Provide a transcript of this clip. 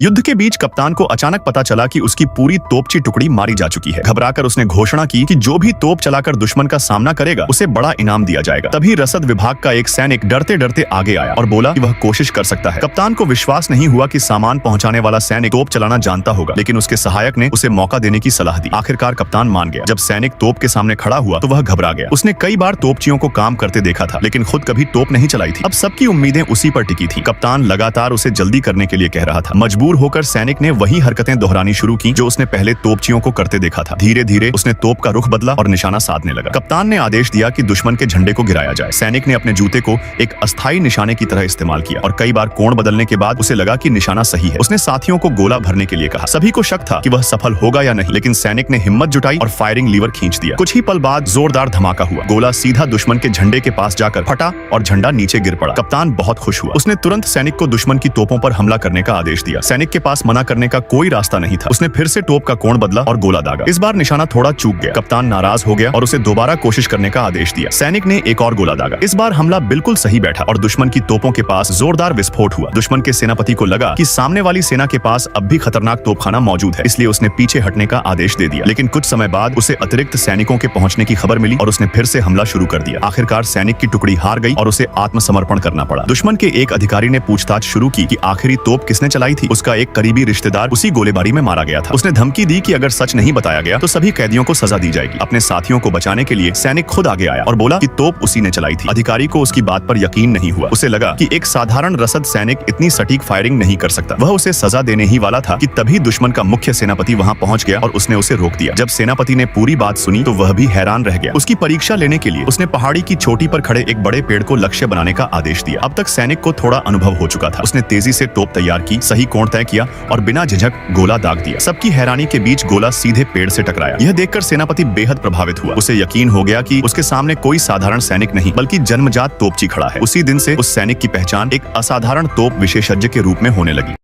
युद्ध के बीच कप्तान को अचानक पता चला कि उसकी पूरी तोपची टुकड़ी मारी जा चुकी है। घबराकर उसने घोषणा की कि जो भी तोप चलाकर दुश्मन का सामना करेगा उसे बड़ा इनाम दिया जाएगा। तभी रसद विभाग का एक सैनिक डरते डरते आगे आया और बोला कि वह कोशिश कर सकता है। कप्तान को विश्वास नहीं हुआ कि सामान पहुंचाने वाला सैनिक तोप चलाना जानता होगा, लेकिन उसके सहायक ने उसे मौका देने की सलाह दी। आखिरकार कप्तान मान गया। जब सैनिक तोप के सामने खड़ा हुआ तो वह घबरा गया। उसने कई बार तोपचियों को काम करते देखा था, लेकिन खुद कभी तोप नहीं चलाई थी। अब सबकी उम्मीदें उसी पर टिकी थी। कप्तान लगातार उसे जल्दी करने के लिए कह रहा था। मजबूर होकर सैनिक ने वही हरकतें दोहरानी शुरू की जो उसने पहले तोपचियों को करते देखा था। धीरे धीरे उसने तोप का रुख बदला और निशाना साधने लगा। कप्तान ने आदेश दिया कि दुश्मन के झंडे को गिराया जाए। सैनिक ने अपने जूते को एक अस्थायी निशाने की तरह इस्तेमाल किया और कई बार कोण बदलने के बाद उसे लगा कि निशाना सही है। उसने साथियों को गोला भरने के लिए कहा। सभी को शक था कि वह सफल होगा या नहीं, लेकिन सैनिक ने हिम्मत जुटाई और फायरिंग लीवर खींच दिया। कुछ ही पल बाद जोरदार धमाका हुआ। गोला सीधा दुश्मन के झंडे के पास जाकर फटा और झंडा नीचे गिर पड़ा। कप्तान बहुत खुश हुआ। उसने तुरंत सैनिक को दुश्मन की तोपों पर हमला करने का आदेश दिया। सैनिक के पास मना करने का कोई रास्ता नहीं था। उसने फिर से तोप का कोण बदला और गोला दागा। इस बार निशाना थोड़ा चूक गया। कप्तान नाराज हो गया और उसे दोबारा कोशिश करने का आदेश दिया। सैनिक ने एक और गोला दागा। इस बार हमला बिल्कुल सही बैठा और दुश्मन की तोपों के पास जोरदार विस्फोट हुआ। दुश्मन के सेनापति को लगा कि सामने वाली सेना के पास अब भी खतरनाक तोपखाना मौजूद है, इसलिए उसने पीछे हटने का आदेश दे दिया। लेकिन कुछ समय बाद उसे अतिरिक्त सैनिकों के पहुंचने की खबर मिली और उसने फिर से हमला शुरू कर दिया। आखिरकार सैनिक की टुकड़ी हार गई और उसे आत्मसमर्पण करना पड़ा। दुश्मन के एक अधिकारी ने पूछताछ शुरू की कि आखिरी तोप किसने चलाई थी। उसका एक करीबी रिश्तेदार उसी गोलीबारी में मारा गया था। उसने धमकी दी कि अगर सच नहीं बताया गया तो सभी कैदियों को सजा दी जाएगी। अपने साथियों को बचाने के लिए सैनिक खुद आगे आया और बोला कि तोप उसी ने चलाई थी। अधिकारी को उसकी बात पर यकीन नहीं हुआ। उसे लगा कि एक साधारण रसद सैनिक इतनी सटीक फायरिंग नहीं कर सकता। वह उसे सजा देने ही वाला था कि तभी दुश्मन का मुख्य सेनापति वहां पहुंच गया और उसने उसे रोक दिया। जब सेनापति ने पूरी बात सुनी तो वह भी हैरान रह गया। उसकी परीक्षा लेने के लिए उसने पहाड़ी की चोटी पर खड़े एक बड़े पेड़ को लक्ष्य बनाने का आदेश दिया। अब तक सैनिक को थोड़ा अनुभव हो चुका था। उसने तेजी से तोप तैयार की, सही कोण तय किया और बिना झिझक गोला दाग दिया। सबकी हैरानी के बीच गोला सीधे पेड़ से टकराया। यह देखकर सेनापति बेहद प्रभावित हुआ। उसे यकीन हो गया कि उसके सामने कोई साधारण सैनिक नहीं बल्कि जन्मजात तोपची खड़ा है। उसी दिन से उस सैनिक की पहचान एक असाधारण तोप विशेषज्ञ के रूप में होने लगी।